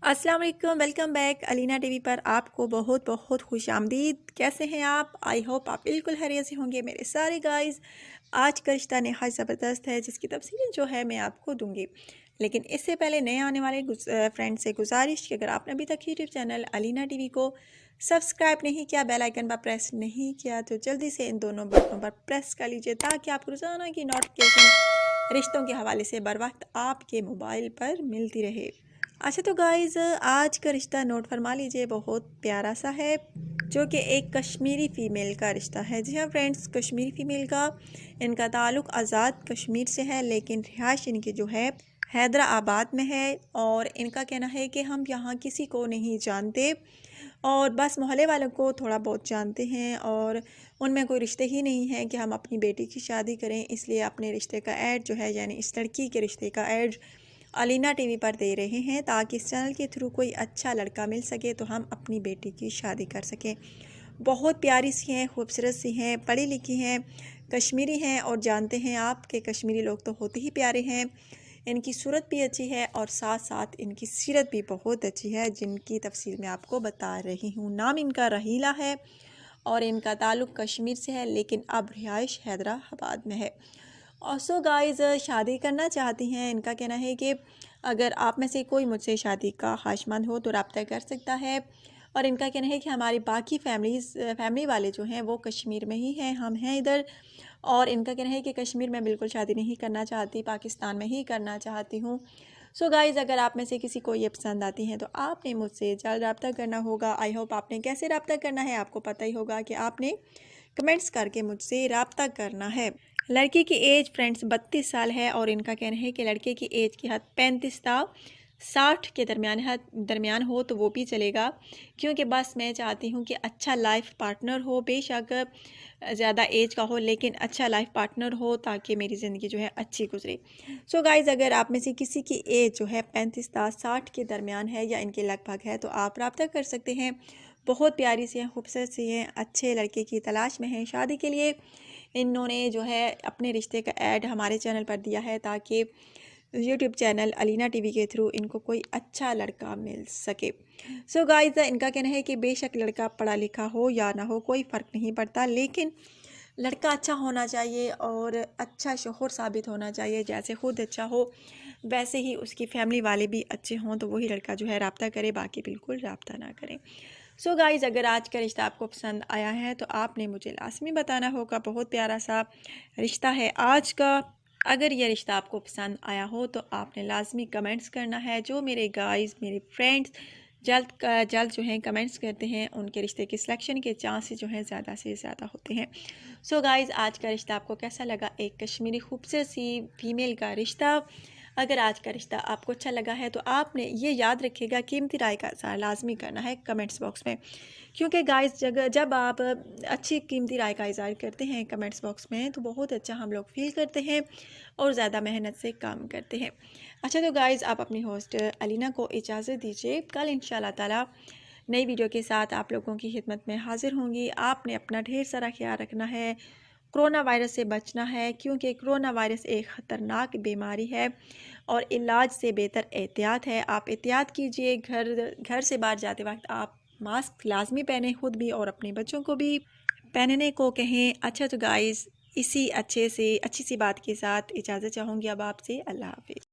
अस्सलाम वालेकुम, welcome back Alina TV पर आपको बहुत बहुत खुश आमदीद। कैसे हैं आप? आई होप आप बिल्कुल खैरियत से होंगे मेरे सारे गाइस। आज का रिश्ता नहायत ज़बरदस्त है जिसकी तफसील जो है मैं आपको दूंगी, लेकिन इससे पहले नए आने वाले फ्रेंड से गुजारिश कि अगर आपने अभी तक यूट्यूब चैनल अलीना टीवी को सब्सक्राइब नहीं किया, बेल आइकन पर प्रेस नहीं किया, तो जल्दी से इन दोनों बटनों पर प्रेस कर लीजिए ताकि आपको रोज़ाना की नोटिफिकेशन रिश्तों के हवाले से बर वक्त आपके मोबाइल पर मिलती रहे। अच्छा तो गाइज़, आज का रिश्ता नोट फरमा लीजिए, बहुत प्यारा सा है जो कि एक कश्मीरी फ़ीमेल का रिश्ता है। जी हाँ फ्रेंड्स, कश्मीरी फ़ीमेल का इनका ताल्लुक़ आज़ाद कश्मीर से है, लेकिन रिहाइश इनकी जो है हैदराबाद में है। और इनका कहना है कि हम यहाँ किसी को नहीं जानते और बस मोहल्ले वालों को थोड़ा बहुत जानते हैं और उनमें कोई रिश्ते ही नहीं हैं कि हम अपनी बेटी की शादी करें, इसलिए अपने रिश्ते का ऐड जो है, यानी इस लड़की के रिश्ते का ऐड अलीना टीवी पर दे रहे हैं ताकि इस चैनल के थ्रू कोई अच्छा लड़का मिल सके तो हम अपनी बेटी की शादी कर सकें। बहुत प्यारी सी हैं, खूबसूरत सी हैं, पढ़ी लिखी हैं, कश्मीरी हैं और जानते हैं आप कि कश्मीरी लोग तो होते ही प्यारे हैं। इनकी सूरत भी अच्छी है और साथ साथ इनकी सीरत भी बहुत अच्छी है, जिनकी तफसील मैं आपको बता रही हूँ। नाम इनका रहीला है और इनका ताल्लुक़ कश्मीर से है, लेकिन अब रिहाइश हैदराबाद में है। और सो गाइज़, शादी करना चाहती हैं। इनका कहना है कि अगर आप में से कोई मुझसे शादी का ख्वाहिशमंद हो तो रब्ता कर सकता है। और इनका कहना है कि हमारी बाकी फैमिली वाले जो हैं वो कश्मीर में ही हैं, हम हैं इधर। और इनका कहना है कि कश्मीर में बिल्कुल शादी नहीं करना चाहती, पाकिस्तान में ही करना चाहती हूँ। सो गाइज़, अगर आप में से किसी को ये पसंद आती हैं तो आपने मुझसे जल्द रब्ता करना होगा। आई होप आपने कैसे रब्ता करना है आपको पता ही होगा कि आपने कमेंट्स करके मुझसे रब्ता करना है। लड़की की एज फ्रेंड्स 32 साल है और इनका कहना है कि लड़के की एज की हद 35 था, 60 के दरमियान हो तो वो भी चलेगा, क्योंकि बस मैं चाहती हूँ कि अच्छा लाइफ पार्टनर हो, बेशक ज़्यादा एज का हो लेकिन अच्छा लाइफ पार्टनर हो ताकि मेरी ज़िंदगी जो है अच्छी गुजरे। सो गाइज़, अगर आप में से किसी की एज जो है 35 था 60 के दरमियान है या इनके लगभग है तो आप रब्ता कर सकते हैं। बहुत प्यारी सी हैं, खूबसूरत सी हैं, अच्छे लड़के की तलाश में हैं शादी के लिए। इन्होंने जो है अपने रिश्ते का ऐड हमारे चैनल पर दिया है ताकि यूट्यूब चैनल अलीना टीवी के थ्रू इनको कोई अच्छा लड़का मिल सके। सो गाइस, इनका कहना है कि बेशक लड़का पढ़ा लिखा हो या ना हो कोई फ़र्क नहीं पड़ता, लेकिन लड़का अच्छा होना चाहिए और अच्छा शोहर साबित होना चाहिए। जैसे खुद अच्छा हो वैसे ही उसकी फैमिली वाले भी अच्छे हों तो वही लड़का जो है रब्ता करे, बाकी बिल्कुल रब्ता ना करें। सो गाइज़, अगर आज का रिश्ता आपको पसंद आया है तो आपने मुझे लाजमी बताना होगा। बहुत प्यारा सा रिश्ता है आज का। अगर ये रिश्ता आपको पसंद आया हो तो आपने लाजमी कमेंट्स करना है। जो मेरे गाइज़, मेरे फ्रेंड्स जल्द जो हैं कमेंट्स करते हैं, उनके रिश्ते की सिलेक्शन के चांसेस जो हैं ज़्यादा से ज़्यादा होते हैं। सो गाइज़, आज का रिश्ता आपको कैसा लगा? एक कश्मीरी खूबसूरत सी फीमेल का रिश्ता। अगर आज का रिश्ता आपको अच्छा लगा है तो आपने ये याद रखिएगा, कीमती राय का इज़हार लाजमी करना है कमेंट्स बॉक्स में, क्योंकि गाइस जब आप अच्छी कीमती राय का इज़हार करते हैं कमेंट्स बॉक्स में तो बहुत अच्छा हम लोग फील करते हैं और ज़्यादा मेहनत से काम करते हैं। अच्छा तो गाइस, आप अपनी होस्ट अलीना को इजाज़त दीजिए। कल इंशाल्लाह ताला नई वीडियो के साथ आप लोगों की खिदमत में हाजिर होंगी। आपने अपना ढेर सारा ख्याल रखना है, कोरोना वायरस से बचना है, क्योंकि कोरोना वायरस एक ख़तरनाक बीमारी है और इलाज से बेहतर एहतियात है। आप एहतियात कीजिए, घर से बाहर जाते वक्त आप मास्क लाजमी पहने, खुद भी और अपने बच्चों को भी पहनने को कहें। अच्छा तो गाइस, इसी अच्छी सी बात के साथ इजाज़त चाहूँगी अब आपसे। अल्लाह हाफिज़।